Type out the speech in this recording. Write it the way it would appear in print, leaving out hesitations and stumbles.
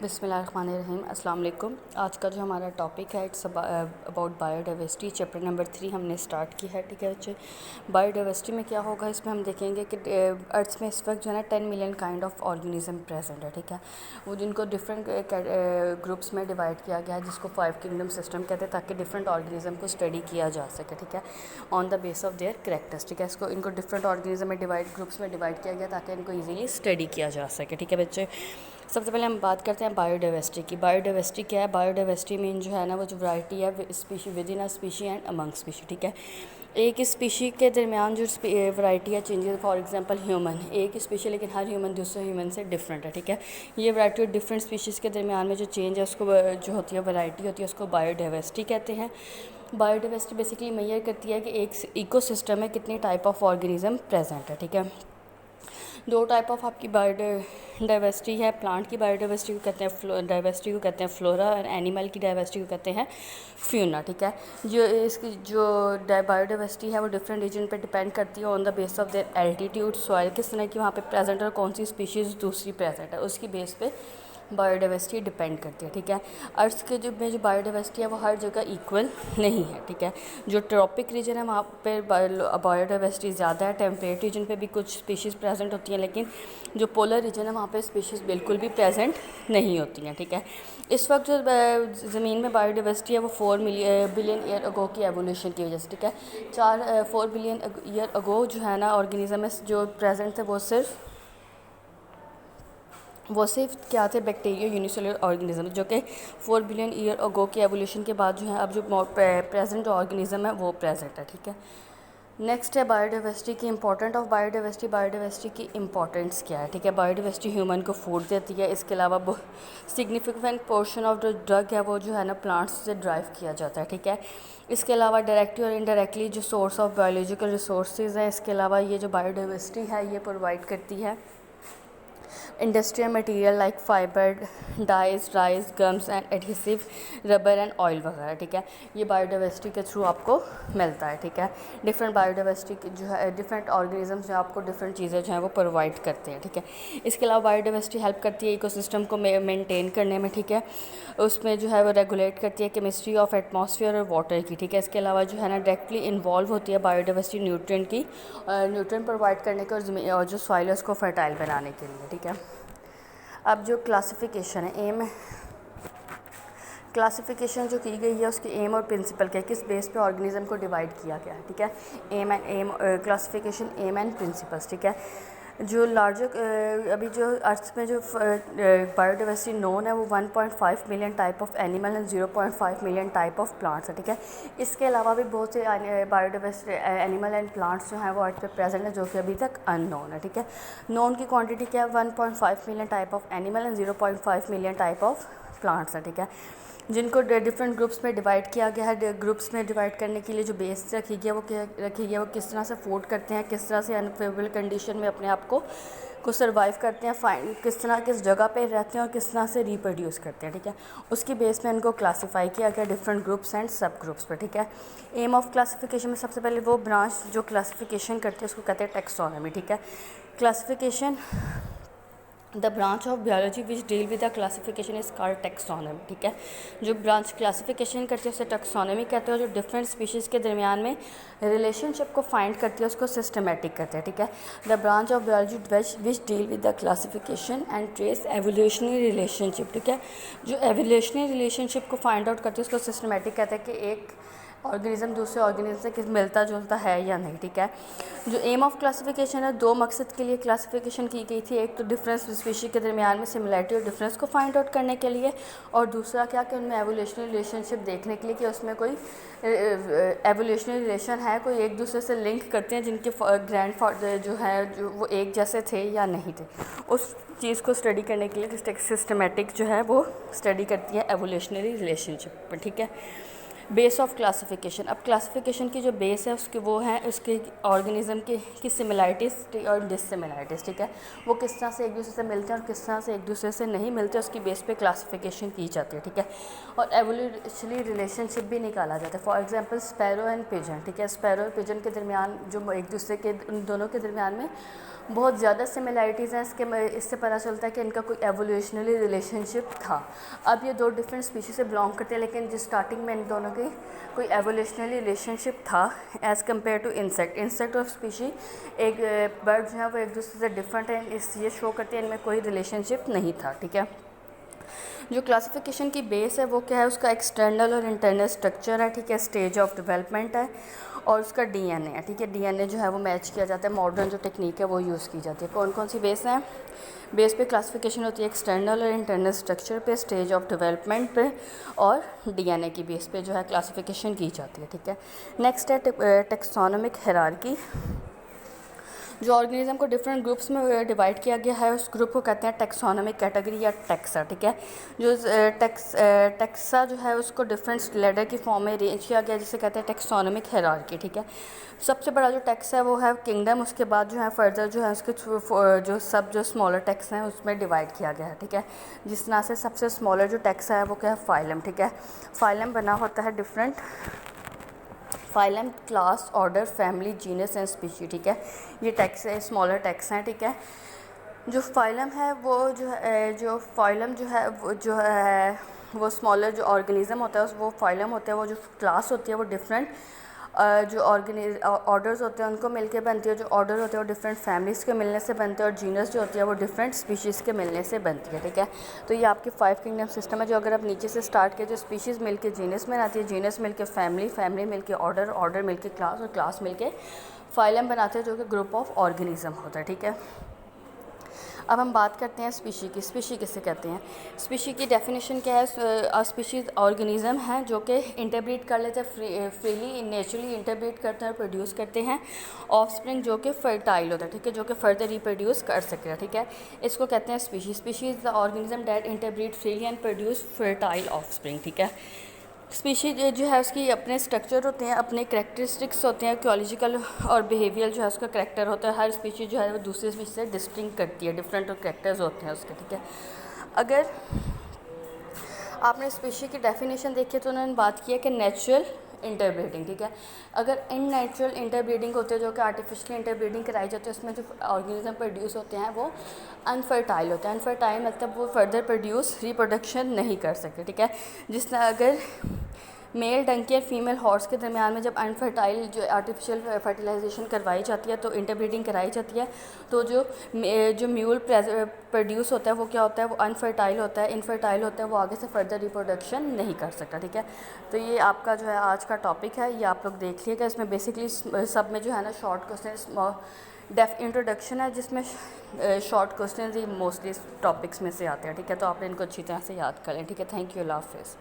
बिस्मिल्लाहिर्रहमानिर्रहीम अस्सलाम वालेकुम। आज का जो हमारा टॉपिक है it's about biodiversity. Chapter number 3 हमने स्टार्ट किया है। ठीक है बच्चे, बायोडाइवर्सिटी में क्या होगा, इसमें हम देखेंगे कि अर्थ में इस वक्त जो है ना 10 million kind of organism present है। ठीक है, वो जिनको डिफरेंट ग्रुप्स में डिवाइड किया गया है, जिसको 5 किंगडम सिस्टम कहते हैं, ताकि डिफरेंट ऑर्गेनिज्म को स्टडी किया जा सके। ठीक है, on the base of their characters. ठीक है, इसको इनको डिफरेंट ऑर्गेनिज्म में ग्रुप्स में डिवाइड किया गया ताकि इनको ईजिली स्टडी किया जा सके। ठीक है बच्चे, सबसे पहले हम बात करते हैं बायोडाइवर्सिटी की। बायोडाइवर्सिटी क्या है? बायोडाइवर्सिटी मीन जो है ना वो जो वैरायटी है species with in a species and among species. ठीक है, एक स्पीशी के दरमियान जो वैरायटी है चेंजेस, फॉर एग्जांपल ह्यूमन, एक स्पीशी लेकिन हर ह्यूमन दूसरे ह्यूमन से डिफरेंट है। ठीक है, ये वैरायटी और डिफरेंट स्पीशीज़ के दरमियान में जो चेंज है उसको जो होती है वैरायटी होती है उसको बायोडाइवर्सिटी कहते हैं। बायोडाइवर्सिटी बेसिकली मेजर करती है कि एक इकोसिस्टम में कितनी टाइप ऑफ ऑर्गेनिज्म प्रेजेंट है। ठीक है, दो टाइप ऑफ आपकी बायोडाइवर्सिटी है। प्लांट की बायोडाइवर्सिटी को कहते हैं डाइवर्सिटी को कहते हैं फ्लोरा, और एनिमल की डाइवर्सिटी को कहते हैं फ्यूना। ठीक है, जो इसकी जो बायोडाइवर्सिटी है वो डिफरेंट रीजन पे डिपेंड करती है on the base of their altitude, soil किस तरह की वहाँ पे प्रेजेंट है और कौन सी स्पीशीज़ दूसरी प्रेजेंट है, उसकी बेस पे बायोडाइवर्सिटी डिपेंड करती है। ठीक है, अर्थ के जो बायोडाइवर्सिटी है वो हर जगह इक्वल नहीं है। ठीक है, जो ट्रॉपिक रीजन है वहाँ पर बायोडाइवर्सिटी ज़्यादा है। टेम्परेट रीजन पे भी कुछ स्पीशीज़ प्रेजेंट होती हैं, लेकिन जो पोलर रीजन है वहाँ पे स्पीशीज़ बिल्कुल भी प्रेजेंट नहीं होती हैं। ठीक है, इस वक्त जो ज़मीन में बायोडाइवर्सिटी है वो 4 बिलियन ईयर अगो की एवोल्यूशन की वजह से। ठीक है, 4 बिलियन ईयर अगो जो है ना ऑर्गेनिज्म जो प्रेजेंट थे वो सिर्फ क्या थे, बैक्टीरिया यूनिसेलुलर ऑर्गेनिज्म, जो कि 4 बिलियन ईयर अगो की एवोल्यूशन के बाद जो है अब जो प्रेजेंट ऑर्गेनिज्म है वो प्रेजेंट है। ठीक है, नेक्स्ट है बायोडाइवर्सिटी की इंपॉर्टेंट ऑफ बायोडाइवर्सिटी। बायोडाइवर्सिटी की इंपॉर्टेंस क्या है? ठीक है, बायोडाइवर्सिटी ह्यूमन को फूड देती है। इसके अलावा सिग्निफिकेंट पोर्शन ऑफ जो ड्रग है वो जो है ना प्लांट्स से ड्राइव किया जाता है। ठीक है, इसके अलावा डायरेक्टली और इनडायरेक्टली जो सोर्स ऑफ बायोलॉजिकल रिसोर्सेज है, इसके अलावा ये जो बायोडाइवर्सिटी है ये प्रोवाइड करती है industrial material like fibre, dyes, gums and adhesive, rubber and oil वगैरह। ठीक है, ये बायोडाइवर्सिटी के थ्रू आपको मिलता है। ठीक है, डिफरेंट बायोडाइवर्सिटी जो है डिफरेंट ऑर्गेनिजम्स जो आपको डिफरेंट चीज़ें जो हैं वो प्रोवाइड करते हैं। ठीक है, इसके अलावा बायोडाइवर्सिटी हेल्प करती है इकोसिस्टम को मेंटेन करने में। ठीक है, उसमें जो है वो रेगुलेट करती है केमिस्ट्री ऑफ एटमॉस्फेयर और वाटर की। ठीक है, इसके अलावा जो है ना डायरेक्टली इन्वॉल्व होती है बायोडाइवर्सिटी न्यूट्रिएंट प्रोवाइड करने के और जो सॉइल है उसको फर्टाइल बनाने के लिए। ठीक है, अब जो क्लासिफिकेशन है, एम क्लासिफिकेशन जो की गई है उसकी एम और प्रिंसिपल के किस बेस पे ऑर्गेनिज्म को डिवाइड किया गया है। ठीक है, M classification M and principles. ठीक है, जो लार्जर अभी जो अर्थ में जो बायोडाइवर्सिटी नोन है वो 1.5 million type of animal and 0.5 million type of plants है। ठीक है, इसके अलावा भी बहुत से बायोडाइवर्सिटी एनिमल एंड प्लांट्स जो हैं वो अर्थ पे प्रेजेंट है, जो कि अभी तक अननोन है। ठीक है, नोन की क्वांटिटी क्या है? 1.5 million type of animal and 0.5 million type of plants है। ठीक है, जिनको डिफरेंट ग्रुप्स में डिवाइड किया गया है। ग्रुप्स में डिवाइड करने के लिए जो बेस रखी गई है वो क्या रखी गई है, वो किस तरह से फूड करते हैं, किस तरह से अनफेवरेबल कंडीशन में अपने आप को सर्वाइव करते हैं, किस तरह किस जगह पे रहते हैं और किस तरह से रिप्रोड्यूस करते हैं। ठीक है, उसकी बेस में इनको क्लासीफाई किया गया डिफरेंट ग्रुप्स एंड सब ग्रुप्स पर। ठीक है, एम ऑफ क्लासिफिकेशन में सबसे पहले वो ब्रांच जो क्लासिफिकेशन करती है उसको कहते हैं टेक्सोनॉमी। ठीक है, classification the branch of biology which deal with the classification is called taxonomy. ठीक है, जो ब्रांच क्लासिफिकेशन करती है उसे टेक्सोनॉमी कहते हैं, और जो डिफरेंट स्पीशीज़ के दरमियान में रिलेशनशिप को फाइंड करती है उसको सिस्टमेटिक कहते हैं। ठीक है, the branch of biology which deal with the classification and trace evolutionary relationship. ठीक है, जो एवोल्यूशनरी रिलेशनशिप को फाइंड आउट करती है उसको सिस्टमेटिक कहते हैं कि एक ऑर्गेनिज्म दूसरे ऑर्गेनिज्म से किस मिलता जुलता है या नहीं। ठीक है, जो एम ऑफ क्लासिफिकेशन है दो मकसद के लिए क्लासिफिकेशन की गई थी। एक तो डिफरेंस स्पीशी के दरमियान में सिमिलैरिटी और डिफरेंस को फाइंड आउट करने के लिए, और दूसरा क्या कि उनमें एवोल्यूशनरी रिलेशनशिप देखने के लिए कि उसमें कोई एवोल्यूशनरी रिलेशन है, कोई एक दूसरे से लिंक करते हैं जिनके ग्रैंडफादर जो है जो वो एक जैसे थे या नहीं थे। उस चीज़ को स्टडी करने के लिए सिस्टमेटिक जो है वो स्टडी करती है एवोल्यूशनरी रिलेशनशिप पर। ठीक है, बेस ऑफ क्लासिफिकेशन। अब क्लासिफिकेशन की जो बेस है उसके वो है उसके ऑर्गेनिज्म की सिमिलैरिटीज़ और डिससिमिलैरिटीज़। ठीक है, वो किस तरह से एक दूसरे से मिलते हैं और किस तरह से एक दूसरे से नहीं मिलते, उसकी बेस पे क्लासिफिकेशन की जाती है। ठीक है, और एवोल्यूशनरी रिलेशनशिप भी निकाला जाता है। For example sparrow and pigeon. ठीक है, स्पैरो और पिजन के दरमियान जो एक दूसरे के उन दोनों के दरमियान में बहुत ज़्यादा सिमिलैरिटीज़ हैं इससे पता चलता है कि इनका कोई एवोल्यूशनरी रिलेशनशिप था। अब ये दो डिफरेंट स्पीशीज से बिलोंग करते हैं, लेकिन जिस स्टार्टिंग में इन दोनों की कोई एवोल्यूशनरी रिलेशनशिप था एज़ कम्पेयर टू इंसेक्ट और स्पीशी। एक बर्ड जो है वो एक दूसरे से डिफरेंट है, इस ये शो करते हैं इनमें कोई रिलेशनशिप नहीं था, ठीक है। जो क्लासिफिकेशन की बेस है वो क्या है, उसका एक्सटर्नल और इंटरनल स्ट्रक्चर है, ठीक है, स्टेज ऑफ डेवलपमेंट है और उसका डीएनए है, ठीक है। डीएनए जो है वो मैच किया जाता है, मॉडर्न जो टेक्निक है वो यूज़ की जाती है। कौन कौन सी बेस हैं? बेस पे क्लासिफिकेशन होती है एक्सटर्नल और इंटरनल स्ट्रक्चर पे, स्टेज ऑफ डेवलपमेंट पे और डीएनए की बेस पे जो है क्लासिफिकेशन की जाती है, ठीक है। नेक्स्ट है टेक्सोनोमिक हायरार्की। जो ऑर्गेनिज्म को डिफरेंट ग्रुप्स में डिवाइड किया गया है उस ग्रुप को कहते हैं टेक्सोनोमिक कैटेगरी या टेक्सा, ठीक है। जो टेक्सा जो है उसको डिफरेंट लेडर की फॉर्म में अरेंज किया गया जिसे कहते हैं टेक्सोनोमिक हायरार्की, ठीक है। सबसे बड़ा जो टेक्स है वो है किंगडम, उसके बाद जो है फर्दर जो है उसके जो स्मॉलर टेक्स हैं उसमें डिवाइड किया गया है, ठीक है। जिस तरह से सबसे स्मॉलर जो टेक्स है वो क्या है, फाइलम, ठीक है। फाइलम बना होता है different phylum, class, order, family, genus and species, ठीक है। ये टेक्स है, स्मॉलर टेक्स हैं, ठीक है। जो फाइलम है वो जो फाइलम जो है वो स्मॉलर जो ऑर्गेनिज्म होता है वो फाइलम होता है। वो जो क्लास होती है वो डिफरेंट जो ऑर्डर्स होते हैं उनको मिलके बनती है। जो ऑर्डर होते हैं वो डिफरेंट फैमिलीज़ के मिलने से बनते हैं और जीनस जो होती है वो डिफरेंट स्पीशीज़ के मिलने से बनती है, ठीक है। तो ये आपकी 5 किंगडम सिस्टम है। जो अगर आप नीचे से स्टार्ट किए, जो स्पीशीज़ मिलके जीनस में आती है, जीनस मिलके फैमिली, फैमिली मिलके ऑर्डर, ऑर्डर मिलके क्लास और क्लास मिलके फाइलम बनाते हैं जो कि ग्रुप ऑफ ऑर्गेनिज्म होता है, ठीक है। अब हम बात करते हैं स्पीशी की। स्पीशी किसे कहते हैं? स्पीशी की डेफिनेशन क्या है? स्पीशीज़ ऑर्गेनिज्म हैं जो कि इंटरब्रीड कर लेते हैं, फ्रीली नेचुरली इंटरब्रीड करते हैं और प्रोड्यूस करते हैं ऑफस्प्रिंग जो कि फर्टाइल होता है, ठीक है, जो कि फर्दर रिप्रोड्यूस कर सके, ठीक है। इसको कहते हैं species. Species is the organism that interbreed freely and produce fertile offspring, ठीक है। स्पीशीज जो है उसकी अपने स्ट्रक्चर होते हैं, अपने करेक्टरिस्टिक्स होते हैं, इकोलॉजिकल और बिहेवियल जो है उसका करेक्टर होता है। हर स्पीशीज जो है वो दूसरी स्पीशीज से डिस्टिंक्ट करती है, डिफरेंट करेक्टर्स होते हैं उसके, ठीक है। अगर आपने स्पीशी की डेफिनेशन देखी तो उन्होंने बात की है कि नेचुरल इंटरब्रीडिंग, ठीक है। अगर इन नेचुरल इंटरब्रीडिंग होते हैं जो कि आर्टिफिशियल इंटरब्रीडिंग कराई जाती है उसमें जो ऑर्गेनिज्म प्रोड्यूस होते हैं वो अनफर्टाइल होते हैं। अनफर्टाइल मतलब वो फर्दर प्रोड्यूस रिप्रोडक्शन नहीं कर सकते, ठीक है। जिस तरह अगर मेल डंकी और फीमेल हॉर्स के दरमियान में जब अनफर्टाइल जो आर्टिफिशियल फर्टिलाइजेशन करवाई जाती है तो इंटरब्रीडिंग कराई जाती है तो जो म्यूल प्रोड्यूस होता है वो क्या होता है, वो अनफर्टाइल होता है, इनफर्टाइल होता है, वो आगे से फर्दर रिप्रोडक्शन नहीं कर सकता, ठीक है। तो ये आपका जो है आज का टॉपिक है, ये आप लोग देख लीजिएगा। इसमें बेसिकली सब में जो है ना शॉर्ट क्वेश्चन इंट्रोडक्शन है जिसमें शॉर्ट क्वेश्चन ही मोस्टली टॉपिक्स में से आते हैं, ठीक है। तो आपने इनको अच्छी तरह से याद कर लें, ठीक है। थैंक यू, अल्लाह हाफ़िज़।